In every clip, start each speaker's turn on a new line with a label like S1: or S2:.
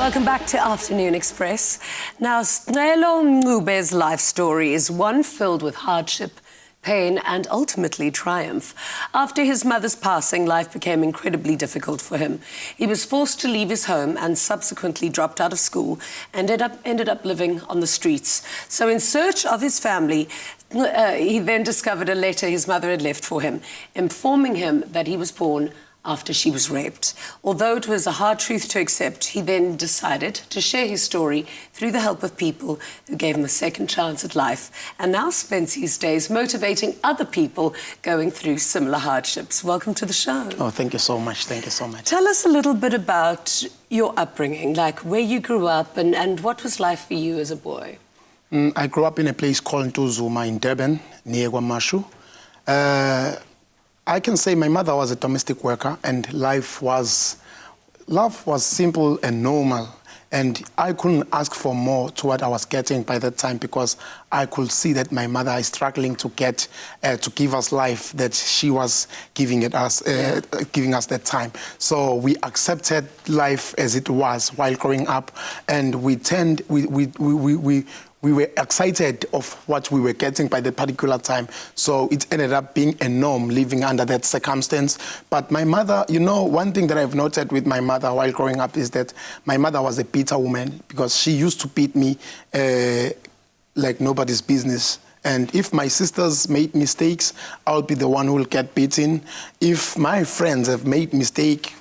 S1: Welcome back to Afternoon Express. Now, Scelo Mncube's life story is one filled with hardship, pain and ultimately triumph. After his mother's passing, life became incredibly difficult for him. He was forced to leave his home and subsequently dropped out of school and ended up living on the streets. So in search of his family, he then discovered a letter his mother had left for him, informing him that he was born after she was raped. Although it was a hard truth to accept, he then decided to share his story through the help of people who gave him a second chance at life, and now spends his days motivating other people going through similar hardships. Welcome to the show.
S2: Oh, thank you so much. Thank you so much.
S1: Tell us a little bit about your upbringing, like where you grew up and what was life for you as a boy?
S2: I grew up in a place called Ntuzuma in Durban, near Guamashu. I can say my mother was a domestic worker and life was simple and normal. And I couldn't ask for more to what I was getting by that time because I could see that my mother is struggling to get, to give us life that she was giving us that time. So we accepted life as it was while growing up, and we were excited of what we were getting by that particular time. So it ended up being a norm living under that circumstance. But my mother, you know, one thing that I've noted with my mother while growing up is that my mother was a bitter woman because she used to beat me like nobody's business. And if my sisters made mistakes, I'll be the one who will get beaten. If my friends have made mistakes,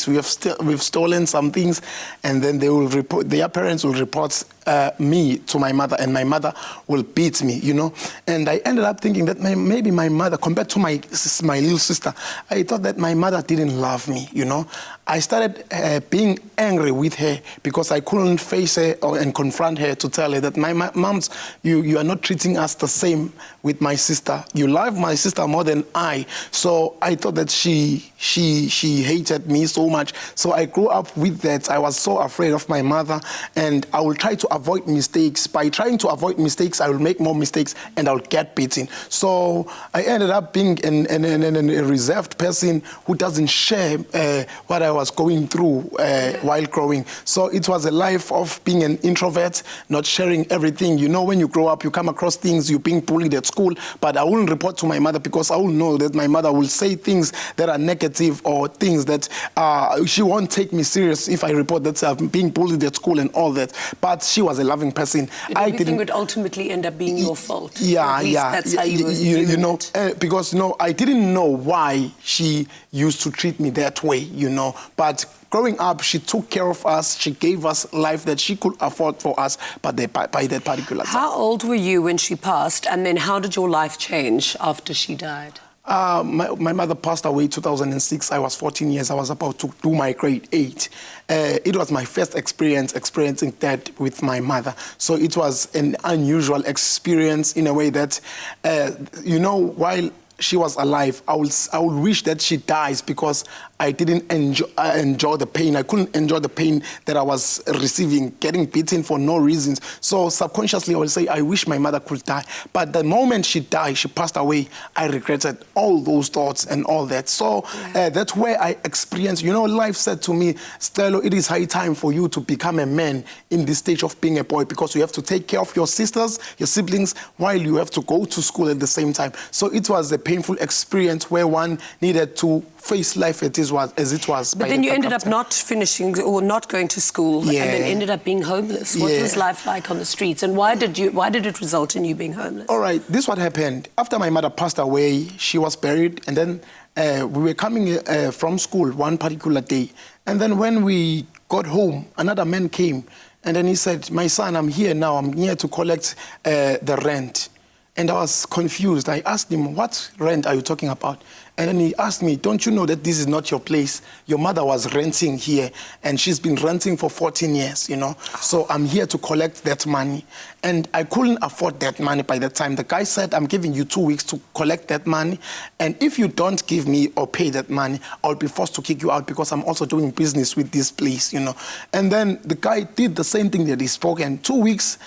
S2: we've stolen some things, and then their parents will report me to my mother, and my mother will beat me, you know. And I ended up thinking that maybe my mother, compared to my little sister, I thought that my mother didn't love me, you know. I started being angry with her because I couldn't face her and confront her to tell her that my moms, you are not treating us the same with my sister. You love my sister more than I. So I thought that she hated me so much. So I grew up with that. I was so afraid of my mother, and I will try to avoid mistakes. By trying to avoid mistakes, I will make more mistakes and I'll get beaten. So I ended up being a reserved person who doesn't share what I was going through while growing. So it was a life of being an introvert, not sharing everything. You know, when you grow up, you come across things, you're being bullied at school, but I wouldn't report to my mother because I will know that my mother will say things that are negative or things that she won't take me serious if I report that I'm being bullied at school and all that. But she was a loving person.
S1: Everything would ultimately end up being your fault.
S2: Yeah.
S1: That's how you
S2: know, because I didn't know why she used to treat me that way, you know. But growing up, she took care of us. She gave us life that she could afford for us by that particular time.
S1: How old were you when she passed, and then how did your life change after she died?
S2: My mother passed away in 2006. I was 14 years. I was about to do my grade 8. It was my first experiencing that with my mother. So it was an unusual experience in a way that, you know, while she was alive, I would wish that she dies because I didn't enjoy the pain. I couldn't enjoy the pain that I was receiving, getting beaten for no reasons. So subconsciously, I would say, I wish my mother could die. But the moment she died, she passed away, I regretted all those thoughts and all that. So that's where I experienced, you know, life said to me, Scelo, it is high time for you to become a man in this stage of being a boy because you have to take care of your sisters, your siblings, while you have to go to school at the same time. So it was a painful experience where one needed to face life as it was.
S1: But then you ended up not finishing or not going to school and then ended up being homeless. What was life like on the streets, and why did it result in you being homeless?
S2: All right, this is what happened. After my mother passed away, she was buried, and then we were coming from school one particular day. And then when we got home, another man came, and then he said, my son, I'm here now. I'm here to collect the rent. And I was confused. I asked him, what rent are you talking about? And then he asked me, don't you know that this is not your place? Your mother was renting here, and she's been renting for 14 years, you know? So I'm here to collect that money. And I couldn't afford that money by that time. The guy said, I'm giving you 2 weeks to collect that money. And if you don't give me or pay that money, I'll be forced to kick you out because I'm also doing business with this place, you know? And then the guy did the same thing that he spoke, and 2 weeks,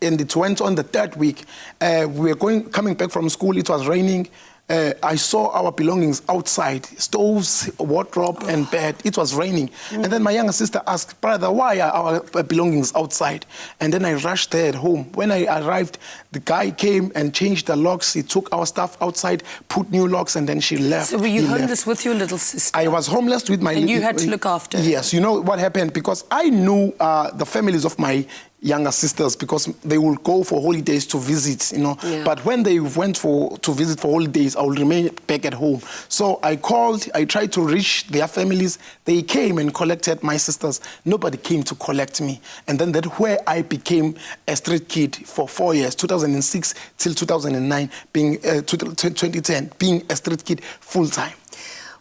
S2: and it went on the third week. We were coming back from school. It was raining. I saw our belongings outside, stoves, wardrobe, and bed. It was raining. And then my younger sister asked, brother, why are our belongings outside? And then I rushed there at home. When I arrived, the guy came and changed the locks. He took our stuff outside, put new locks, and then she left.
S1: So were you homeless with your little sister?
S2: I was homeless with my...
S1: And you had to look after her?
S2: Yes. You know what happened? Because I knew the families of my younger sisters, because they will go for holidays to visit, you know.
S1: Yeah.
S2: But when they went to visit for holidays, I will remain back at home. So I called, I tried to reach their families. They came and collected my sisters. Nobody came to collect me. And then that's where I became a street kid for 4 years, 2006 till 2009, 2010, being a street kid full time.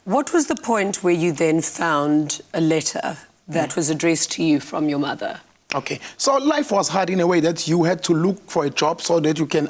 S1: What was the point where you then found a letter that was addressed to you from your mother?
S2: Okay, so life was hard in a way that you had to look for a job so that you can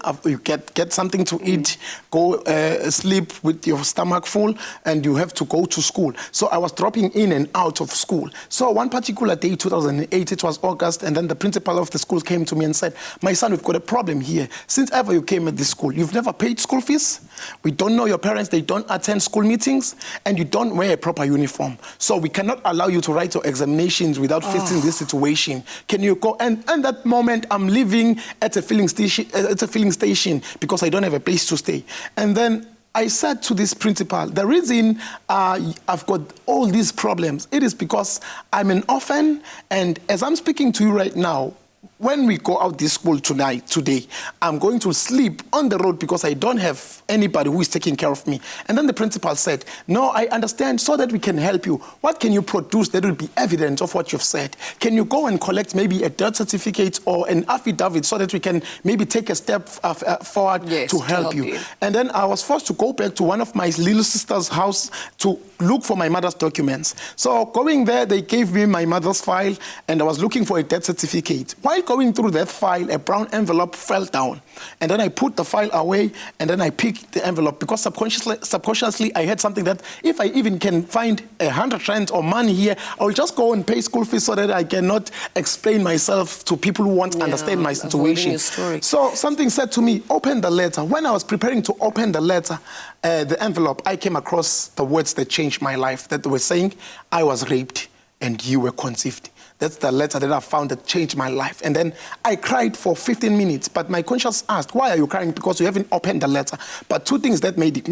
S2: get something to eat, go sleep with your stomach full, and you have to go to school. So I was dropping in and out of school. So one particular day, 2008, it was August, and then the principal of the school came to me and said, my son, we've got a problem here. Since ever you came at this school, you've never paid school fees. We don't know your parents, they don't attend school meetings, and you don't wear a proper uniform. So we cannot allow you to write your examinations without facing this situation. Can you go? And at that moment, I'm living at a filling station because I don't have a place to stay. And then I said to this principal, the reason I've got all these problems, it is because I'm an orphan, and as I'm speaking to you right now, when we go out this school today, I'm going to sleep on the road because I don't have anybody who is taking care of me. And then the principal said, no, I understand, so that we can help you. What can you produce that will be evidence of what you've said? Can you go and collect maybe a death certificate or an affidavit so that we can maybe take a step forward to help you? And then I was forced to go back to one of my little sister's house to look for my mother's documents. So going there, they gave me my mother's file, and I was looking for a death certificate. While going through that file, a brown envelope fell down. And then I put the file away, and then I picked the envelope because subconsciously I had something that if I even can find 100 rand or money here, I will just go and pay school fees so that I cannot explain myself to people who won't understand my situation. So something said to me, open the letter. When I was preparing to open the letter, the envelope, I came across the words that changed my life, that were saying, I was raped and you were conceived. That's the letter that I found that changed my life. And then I cried for 15 minutes, but my conscience asked, why are you crying? Because you haven't opened the letter. But two things that made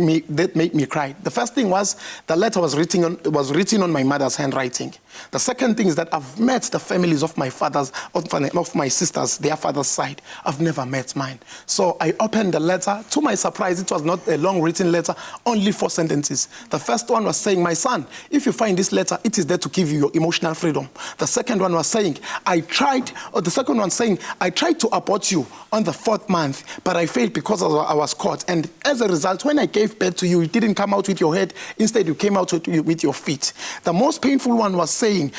S2: me cry. The first thing was the letter was written on my mother's handwriting. The second thing is that I've met the families of my of my sisters, their father's side. I've never met mine. So I opened the letter. To my surprise, it was not a long written letter, only 4 sentences. The first one was saying, my son, if you find this letter, it is there to give you your emotional freedom. The second one was saying, I tried to abort you on the 4th month, but I failed because I was caught. And as a result, when I gave birth to you, you didn't come out with your head. Instead, you came out with your feet. The most painful one was saying,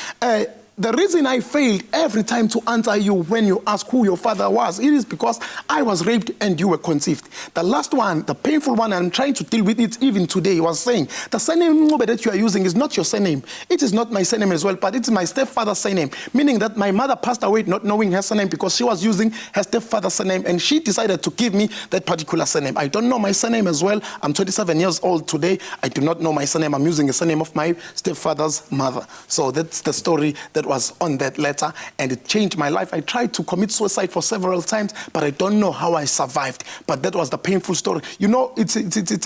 S2: the reason I failed every time to answer you when you ask who your father was, it is because I was raped and you were conceived. The last one, the painful one, I'm trying to deal with it even today, was saying, the surname Mncube that you are using is not your surname. It is not my surname as well, but it's my stepfather's surname, meaning that my mother passed away not knowing her surname because she was using her stepfather's surname, and she decided to give me that particular surname. I don't know my surname as well. I'm 27 years old today. I do not know my surname. I'm using the surname of my stepfather's mother. So that's the story that was on that letter, and it changed my life. I tried to commit suicide for several times, but I don't know how I survived. But that was the painful story. You know, it's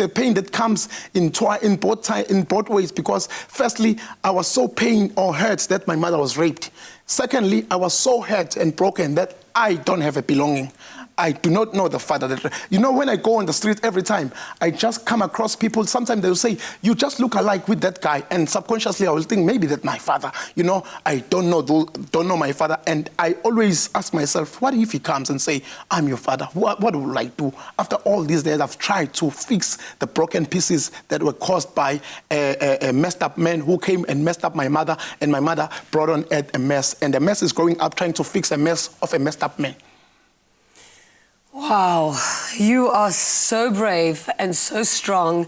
S2: a pain that comes in both ways, because firstly, I was so pained or hurt that my mother was raped. Secondly, I was so hurt and broken that I don't have a belonging. I do not know the father. You know, when I go on the street every time, I just come across people. Sometimes they'll say, you just look alike with that guy. And subconsciously, I will think, maybe that's my father. You know, I don't know my father. And I always ask myself, what if he comes and say, I'm your father? What will I do? After all these days, I've tried to fix the broken pieces that were caused by a messed up man who came and messed up my mother. And my mother brought on a mess. And the mess is growing up trying to fix a mess of a messed up man.
S1: Wow, you are so brave and so strong.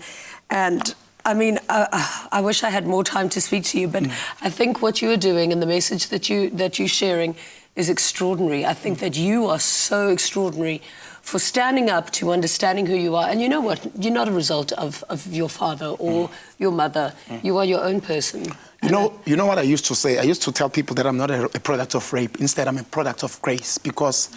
S1: And I mean, I wish I had more time to speak to you, but I think what you are doing and the message that you're sharing is extraordinary. I think that you are so extraordinary for standing up to understanding who you are. And you know what? You're not a result of your father or your mother. You are your own person.
S2: You know what I used to say? I used to tell people that I'm not a product of rape. Instead, I'm a product of grace, because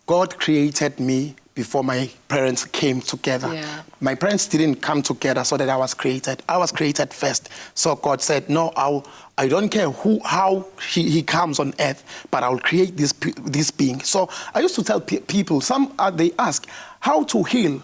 S2: God created me before my parents came together.
S1: Yeah.
S2: My parents didn't come together so that I was created. I was created first. So God said, no, I don't care how he comes on earth, but I'll create this being. So I used to tell people, they ask, how to heal?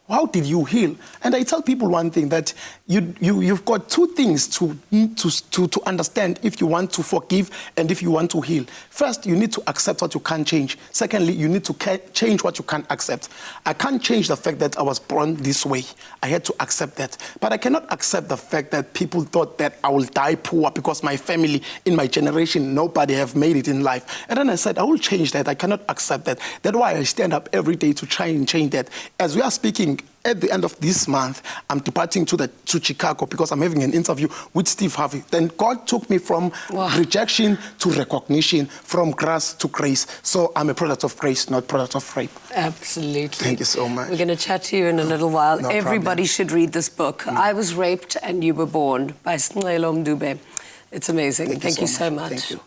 S2: How did you heal? And I tell people one thing, that you've got two things to understand if you want to forgive and if you want to heal. First, you need to accept what you can't change. Secondly, you need to change what you can't accept. I can't change the fact that I was born this way. I had to accept that. But I cannot accept the fact that people thought that I will die poor because my family, in my generation, nobody have made it in life. And then I said, I will change that. I cannot accept that. That's why I stand up every day to try and change that. As we are speaking, at the end of this month, I'm departing to Chicago because I'm having an interview with Steve Harvey. Then God took me from rejection to recognition, from grace to grace. So I'm a product of grace, not product of rape.
S1: Absolutely.
S2: Thank you so much.
S1: We're going to chat to you in a little while.
S2: No
S1: Everybody
S2: problem.
S1: should read this book, I Was Raped and You Were Born, by Scelo Mncube. It's amazing. Thank you so much.
S2: Thank you.